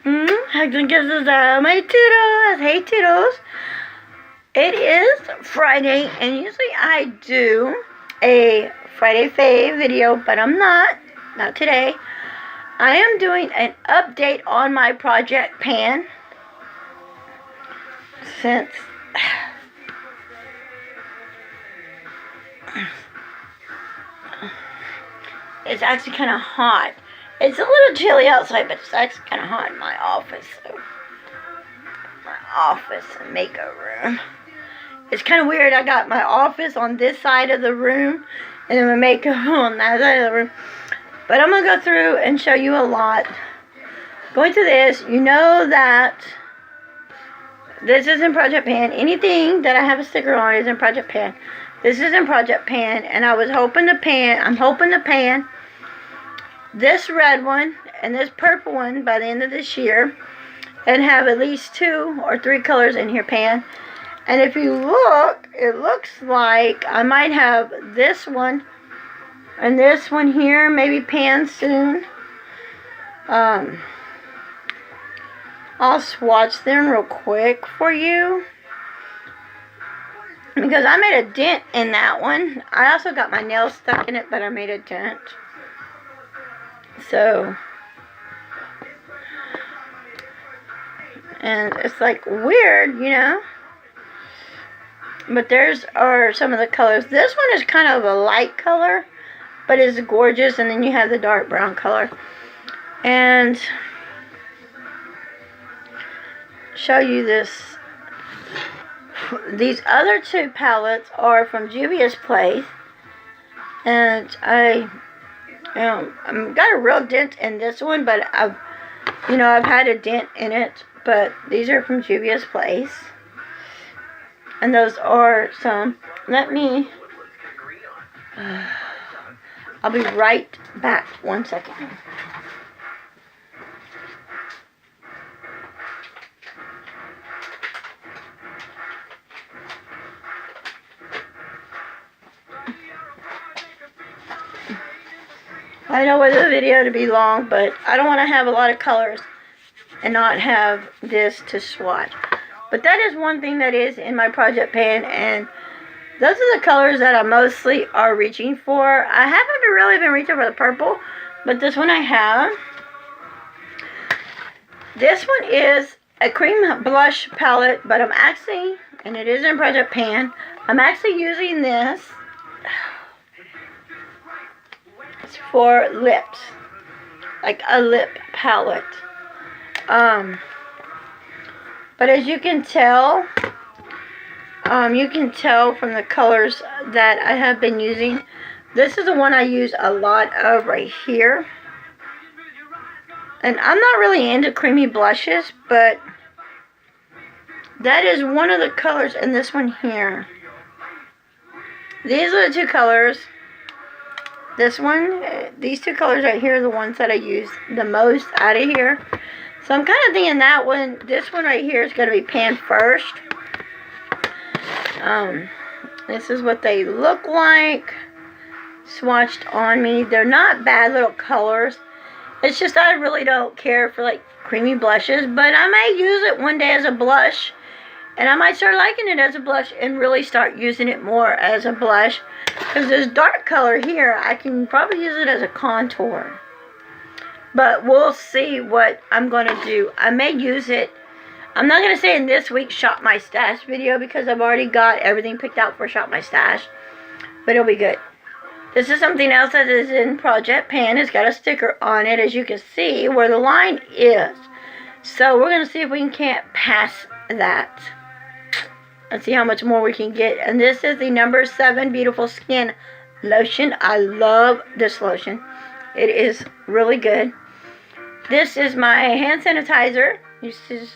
Hugs and kisses out my toodles. Hey toodles. It is Friday, and usually I do a Friday Fave video, but I'm not today. I am doing an update on my Project Pan, since it's actually kind of hot. It's a little chilly outside, but it's actually kind of hot in my office. So, my office and makeup room. It's kind of weird. I got my office on this side of the room, and then my makeup on that side of the room. But I'm going to go through and show you a lot. Going through this, you know that this is in Project Pan. Anything that I have a sticker on is in Project Pan. This is in Project Pan, and I'm hoping to pan this red one and this purple one by the end of this year, and have at least 2 or 3 colors in here pan. And if you look, it looks like I might have this one and this one here maybe pan soon. I'll swatch them real quick for you, because I made a dent in that one. I also got my nails stuck in it, but I made a dent. So, and it's like weird, you know. But there's are some of the colors. This one is kind of a light color, but it's gorgeous. And then you have the dark brown color. And show you this. These other 2 palettes are from Juvia's Place, and I've got a real dent in this one, but I've had a dent in it. But these are from Juvia's Place, and those are some. I'll be right back. 1 second. I know it's a video to be long, but I don't want to have a lot of colors and not have this to swatch. But that is one thing that is in my Project Pan, and those are the colors that I mostly are reaching for. I haven't really been reaching for the purple, but this one I have. This one is a cream blush palette, but I'm actually, and it is in Project Pan, I'm actually using this for lips, like a lip palette. But as you can tell from the colors that I have been using, this is the one I use a lot of right here. And I'm not really into creamy blushes, but that is one of the colors in this one here. These are the 2 colors. This one, these 2 colors right here are the ones that I use the most out of here. So I'm kind of thinking that one, this one right here is going to be pan first. This is what they look like swatched on me. They're not bad little colors. It's just I really don't care for like creamy blushes, but I may use it one day as a blush. And I might start liking it as a blush and really start using it more as a blush. Because this dark color here, I can probably use it as a contour. But we'll see what I'm going to do. I may use it. I'm not going to say in this week's Shop My Stash video, because I've already got everything picked out for Shop My Stash. But it'll be good. This is something else that is in Project Pan. It's got a sticker on it, as you can see, where the line is. So we're going to see if we can't pass that. Let's see how much more we can get. And this is the number 7 Beautiful Skin Lotion. I love this lotion. It is really good. This is my hand sanitizer. This is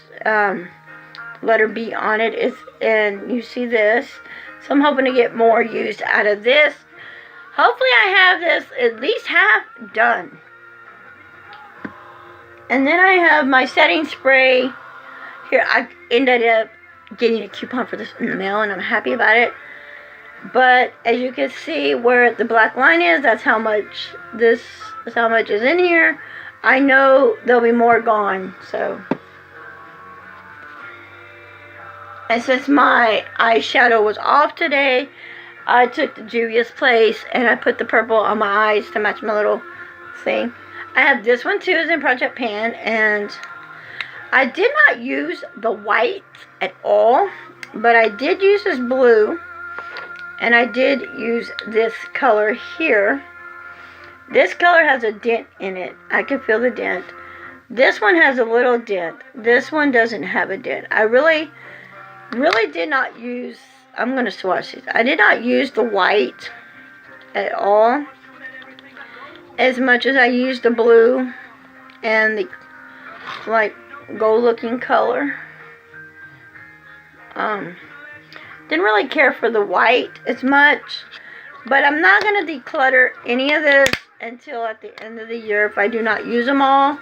letter B on it. And you see this. So I'm hoping to get more used out of this. Hopefully I have this at least half done. And then I have my setting spray. Here, I ended up getting a coupon for this in the mail, and I'm happy about it. But as you can see where the black line is, that's how much is in here. I know there'll be more gone, so. And since my eyeshadow was off today, I took the Juvia's Place and I put the purple on my eyes to match my little thing. I have this one too, is in Project Pan, and I did not use the white at all, but I did use this blue, and I did use this color here. This color has a dent in it. I can feel the dent. This one has a little dent. This one doesn't have a dent. I really did not use, I'm going to swatch these. I did not use the white at all as much as I used the blue and the like gold looking color. Didn't really care for the white as much, but I'm not going to declutter any of this until at the end of the year if I do not use them all.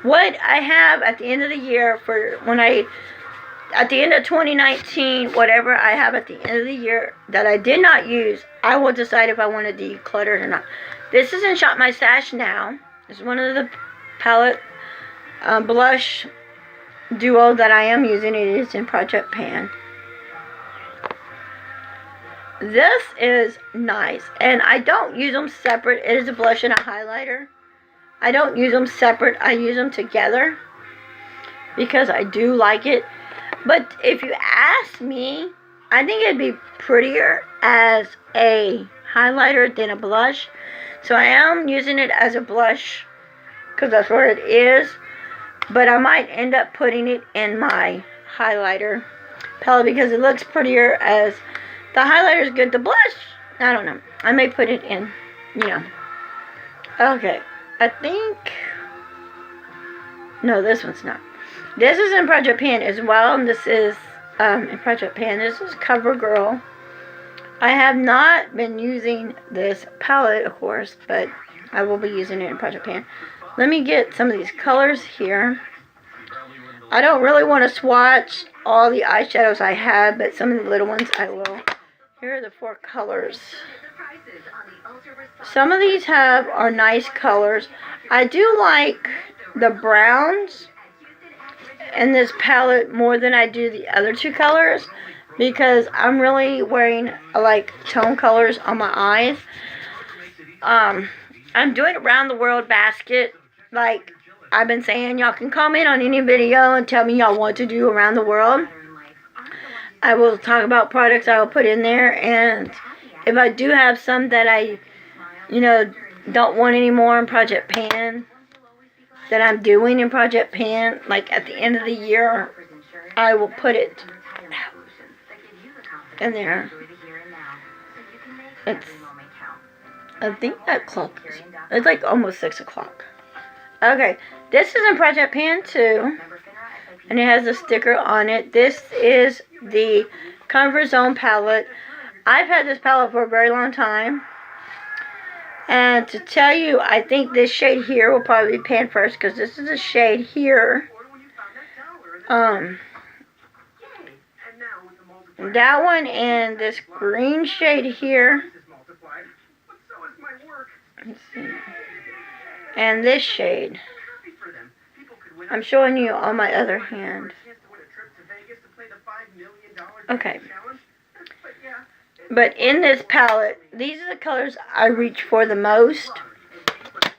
What I have at the end of the year for when at the end of 2019, whatever I have at the end of the year that I did not use, I will decide if I want to declutter it or not. This is in Shop My Stash now. It's one of the palette blush duo that I am using. It is in Project Pan. This is nice, and I don't use them separate. It is a blush and a highlighter. I don't use them separate. I use them together because I do like it. But if you ask me, I think it'd be prettier as a highlighter than a blush. So I am using it as a blush because that's what it is. But I might end up putting it in my highlighter palette because it looks prettier as the highlighter is good. The blush, I don't know. I may put it in, Okay, I think, no, this one's not. This is in Project Pan as well, and this is in Project Pan. This is CoverGirl. I have not been using this palette, of course, but I will be using it in Project Pan. Let me get some of these colors here. I don't really want to swatch all the eyeshadows I have, but some of the little ones I will. Here are the 4 colors. Some of these are nice colors. I do like the browns in this palette more than I do the other 2 colors because I'm really wearing like tone colors on my eyes. I'm doing Around the World basket. Like I've been saying, y'all can comment on any video and tell me y'all want to do Around the World. I will talk about products I will put in there, and if I do have some that I, don't want anymore in Project Pan, that I'm doing in Project Pan, like at the end of the year, I will put it in there. I think that clock it's like almost 6 o'clock. Okay, this is in Project Pan too, and it has a sticker on it. This is the Comfort Zone palette. I've had this palette for a very long time, and to tell you, I think this shade here will probably be pan first because this is a shade here. That one and this green shade here. Let's see. And this shade. I'm showing you on my other hand. Okay. But in this palette, these are the colors I reach for the most.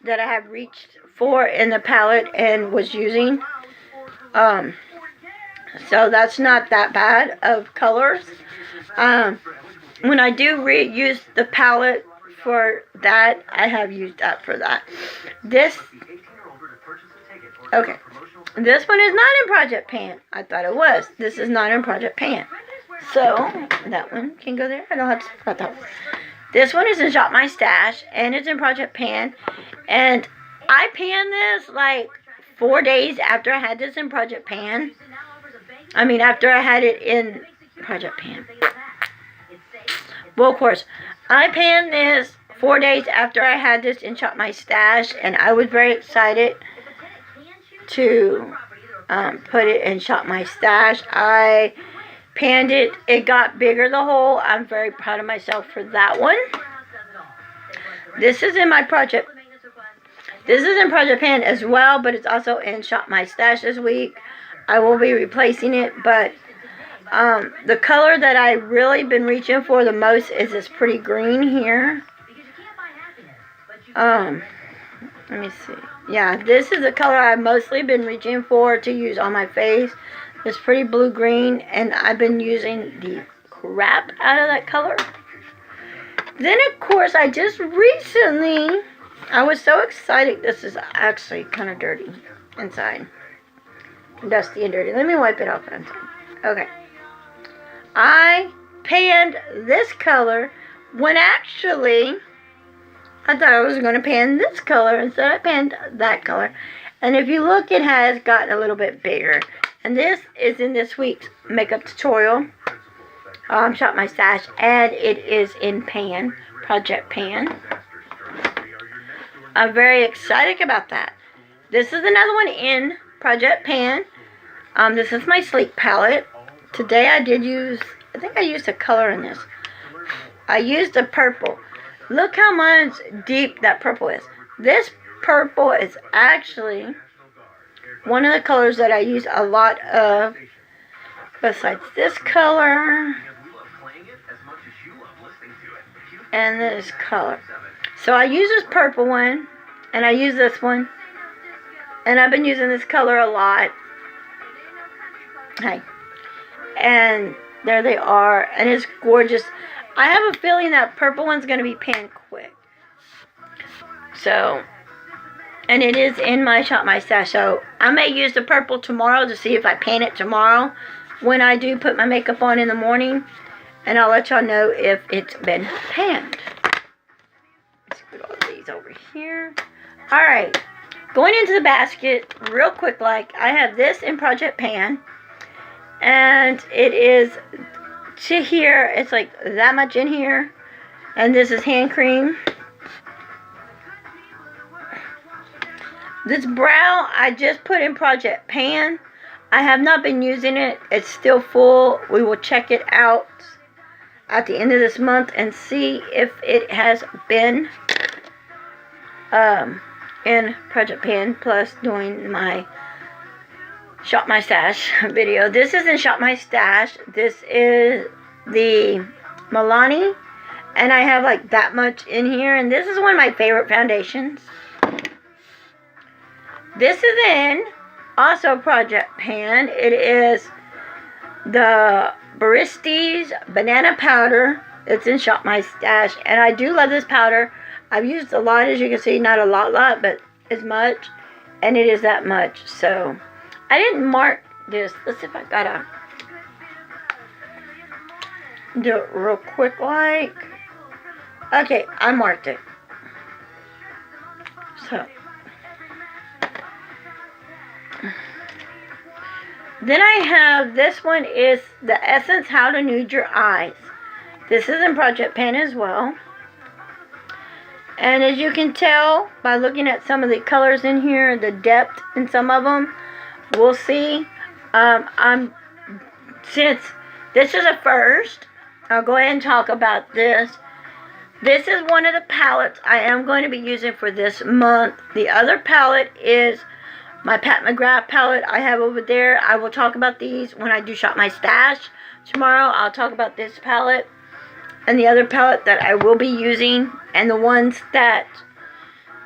That I have reached for in the palette and was using. So that's not that bad of colors. When I do use the palette for that, I have used that for that. Okay. This one is not in Project Pan. I thought it was. This is not in Project Pan. So, that one can go there. I don't have to talk about that one. This one is in Shop My Stash, and it's in Project Pan. And I panned this like 4 days after I had this in Project Pan. I mean, after I had it in Project Pan. Well, of course, I panned this 4 days after I had this in Shop My Stash, and I was very excited to put it in Shop My Stash. I panned it. It got bigger, the hole. I'm very proud of myself for that one. This is in my project. This is in Project Pan as well, but it's also in Shop My Stash this week. I will be replacing it, but the color that I've really been reaching for the most is this pretty green here. Let me see. Yeah, this is the color I've mostly been reaching for to use on my face. This pretty blue-green, and I've been using the crap out of that color. Then, of course, I just recently, I was so excited. This is actually kind of dirty inside. Dusty and dirty. Let me wipe it off inside. Okay. I panned this color when actually I thought I was going to pan this color. Instead, I panned that color. And if you look, it has gotten a little bit bigger. And this is in this week's makeup tutorial. Shop My Stash, and it is in Pan, Project Pan. I'm very excited about that. This is another one in Project Pan. This is my Sleek palette. Today I think I used a color in this. I used a purple. Look how much deep that purple is. This purple is actually one of the colors that I use a lot of, besides this color and this color. So I use this purple one, and I use this one, and I've been using this color a lot. Hey, and there they are, and it's gorgeous. I have a feeling that purple one's going to be panned quick. So, and it is in my Shop My Stash. So I may use the purple tomorrow to see if I pan it tomorrow when I do put my makeup on in the morning. And I'll let y'all know if it's been panned. Let's put all these over here. Alright. Going into the basket, real quick, like, I have this in Project Pan. And it is to here. It's like that much in here. And this is hand cream. This brow I just put in Project Pan. I have not been using it. It's still full. We will check it out at the end of this month and see if it has been in Project Pan, plus doing my Shop My Stash video. This is in Shop My Stash. This is the Milani, and I have like that much in here, and this is one of my favorite foundations. This is in also Project Pan. It is the Baristis Banana Powder. It's in Shop My Stash, and I do love this powder. I've used a lot, as you can see, not a lot, but as much, and it is that much. So I didn't mark this. Let's see if I gotta do it real quick, like. Okay, I marked it. So then I have, this one is the Essence How to Nude Your Eyes. This is in Project Pan as well. And as you can tell by looking at some of the colors in here, the depth in some of them, we'll see. Since this is a first, I'll go ahead and talk about this. This is one of the palettes I am going to be using for this month. The other palette is my Pat McGrath palette I have over there. I will talk about these when I do Shop My Stash. Tomorrow I'll talk about this palette and the other palette that I will be using, and the ones that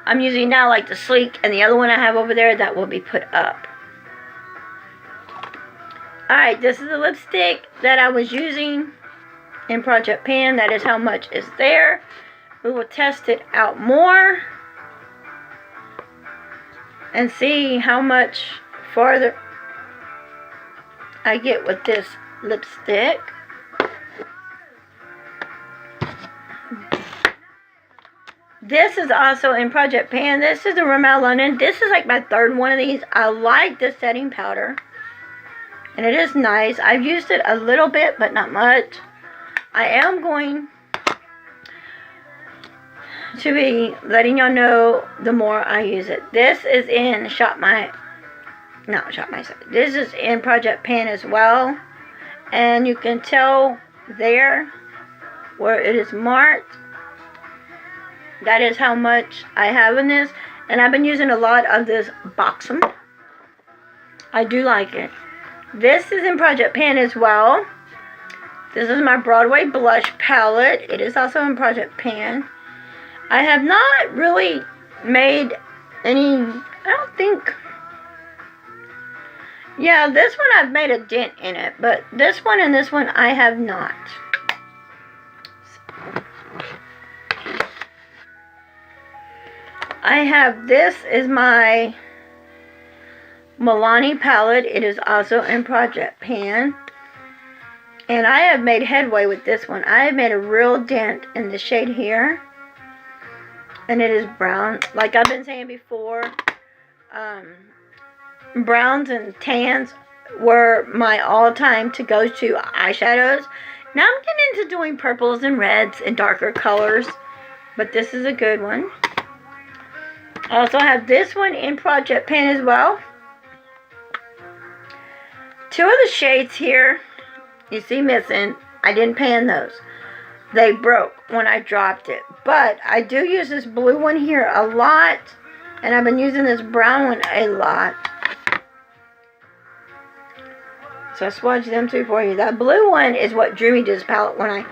I'm using now, like the Sleek, and the other one I have over there that will be put up. Alright, this is the lipstick that I was using in Project Pan. That is how much is there. We will test it out more and see how much farther I get with this lipstick. This is also in Project Pan. This is the Rimmel London. This is like my third one of these. I like this setting powder, and it is nice. I've used it a little bit, but not much. I am going to be letting y'all know the more I use it. This is in This is in Project Pan as well. And you can tell there where it is marked. That is how much I have in this. And I've been using a lot of this Buxom. I do like it. This is in Project Pan as well. This is my Broadway blush palette. It is also in Project Pan. I have not really made any, I don't think, yeah, this one I've made a dent in it, but this one and this one I have not. I have, this is my Milani palette. It is also in Project Pan. And I have made headway with this one. I have made a real dent in the shade here. And it is brown. Like I've been saying before, browns and tans were my all-time to-go-to eyeshadows. Now I'm getting into doing purples and reds and darker colors. But this is a good one. I also have this one in Project Pan as well. Two of the shades here, you see missing. I didn't pan those. They broke when I dropped it. But I do use this blue one here a lot. And I've been using this brown one a lot. So I swatched them two for you. That blue one is what drew me to this palette. When I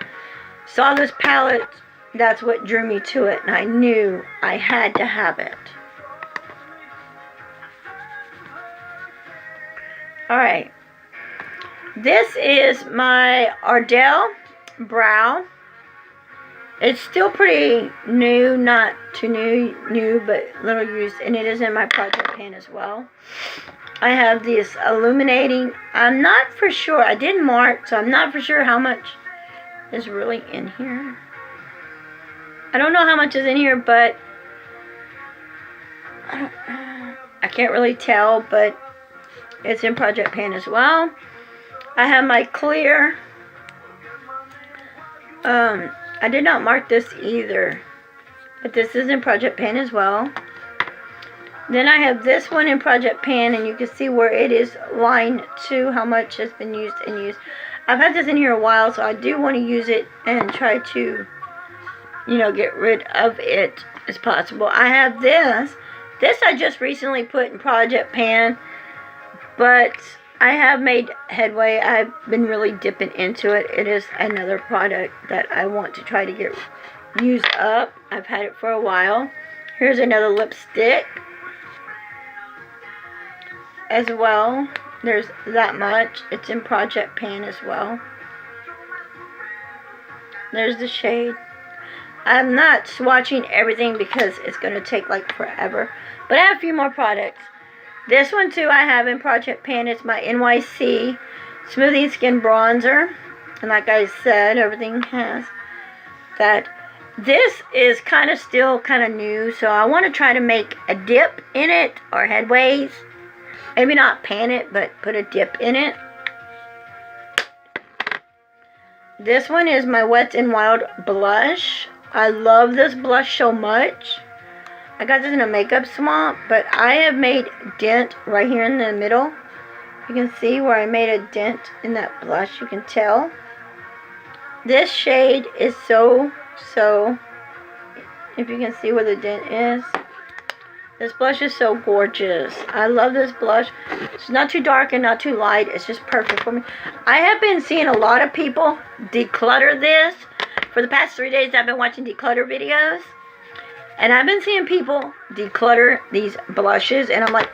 saw this palette, that's what drew me to it. And I knew I had to have it. Alright. This is my Ardell Brow. It's still pretty new, not too new, but little used, and it is in my Project Pan as well. I have this illuminating. I'm not for sure. I didn't mark, so I'm not for sure how much is really in here. I don't know how much is in here, but I can't really tell, but it's in Project Pan as well. I have my clear. I did not mark this either, but this is in Project Pan as well. Then I have this one in Project Pan, and you can see where it is line 2, how much has been used and used. I've had this in here a while, so I do want to use it and try to, you know, get rid of it as possible. I have this. This I just recently put in Project Pan, but I have made headway. I've been really dipping into it. It is another product that I want to try to get used up. I've had it for a while. Here's another lipstick as well. There's that much. It's in Project Pan as well. There's the shade. I'm not swatching everything because it's going to take like forever. But I have a few more products. This one too I have in Project Pan. It's my NYC Smoothing Skin Bronzer. And like I said, everything has that. This is kind of still kind of new. So I want to try to make a dip in it or headways. Maybe not pan it, but put a dip in it. This one is my Wet n Wild blush. I love this blush so much. I got this in a makeup swamp, but I have made a dent right here in the middle. You can see where I made a dent in that blush. You can tell. This shade is so, if you can see where the dent is. This blush is so gorgeous. I love this blush. It's not too dark and not too light. It's just perfect for me. I have been seeing a lot of people declutter this. For the past 3 days, I've been watching declutter videos. And I've been seeing people declutter these blushes. And I'm like,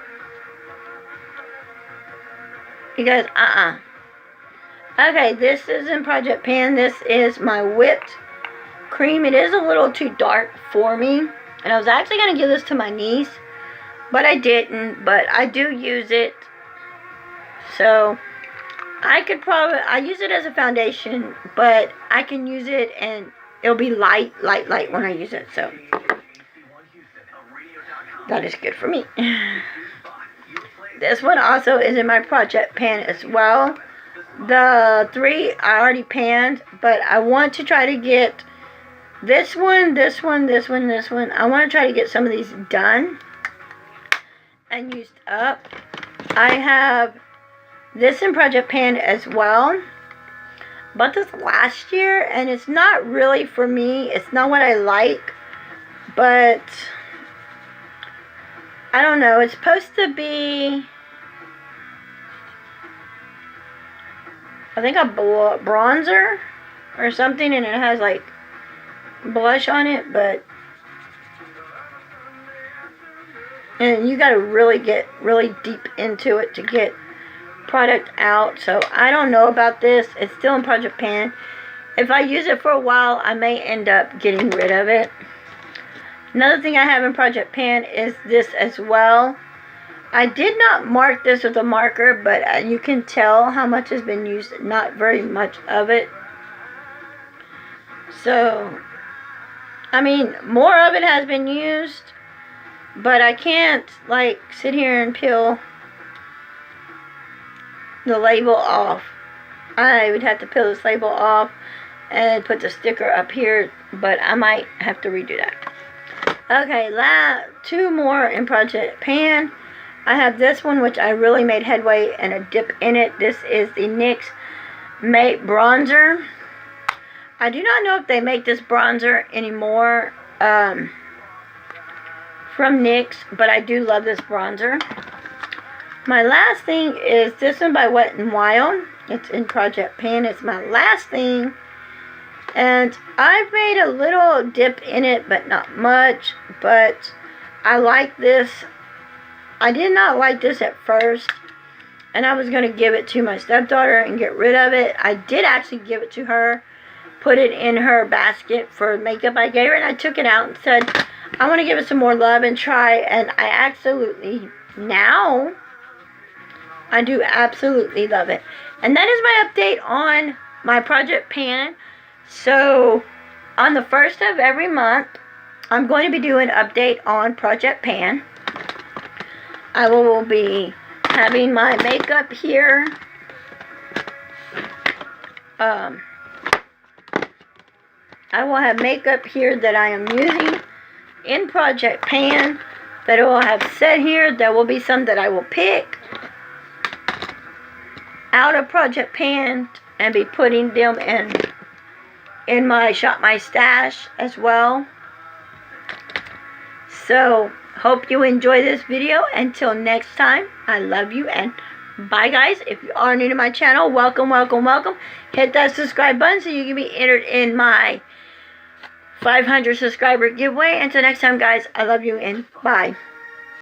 you guys, Okay, this is in Project Pan. This is my whipped cream. It is a little too dark for me. And I was actually going to give this to my niece. But I didn't. But I do use it. So I could probably, I use it as a foundation. But I can use it and it'll be light when I use it. So that is good for me. This one also is in my Project Pan as well. The 3 I already panned, but I want to try to get this one, this one, this one, this one. I want to try to get some of these done and used up. I have this in Project Pan as well. Bought this last year, and it's not really for me. It's not what I like, but I don't know, it's supposed to be, I think a bronzer or something, and it has like blush on it, but and you gotta really get really deep into it to get product out. So I don't know about this. It's still in Project Pan. If I use it for a while, I may end up getting rid of it. Another thing I have in Project Pan is this as well. I did not mark this with a marker, but you can tell how much has been used. Not very much of it. So, I mean, more of it has been used, but I can't, like, sit here and peel the label off. I would have to peel this label off and put the sticker up here, but I might have to redo that. Okay, two more in Project Pan. I have this one, which I really made headway and a dip in it. This is the NYX Matte Bronzer. I do not know if they make this bronzer anymore from NYX, but I do love this bronzer. My last thing is this one by Wet n Wild. It's in Project Pan. It's my last thing. And I've made a little dip in it, but not much. But I like this. I did not like this at first, and I was going to give it to my stepdaughter and get rid of it. I did actually give it to her, put it in her basket for makeup I gave her, and I took it out and said, I want to give it some more love and try, and I absolutely, now, I do absolutely love it. And that is my update on my Project Pan. So, on the 1st of every month, I'm going to be doing an update on Project Pan. I will be having my makeup here. I will have makeup here that I am using in Project Pan that I will have set here. There will be some that I will pick out of Project Pan and be putting them in my Shop My Stash as well. So, hope you enjoy this video. Until next time, I love you and bye, guys. If you are new to my channel, welcome, welcome, welcome. Hit that subscribe button so you can be entered in my 500 subscriber giveaway. Until next time, guys, I love you and bye.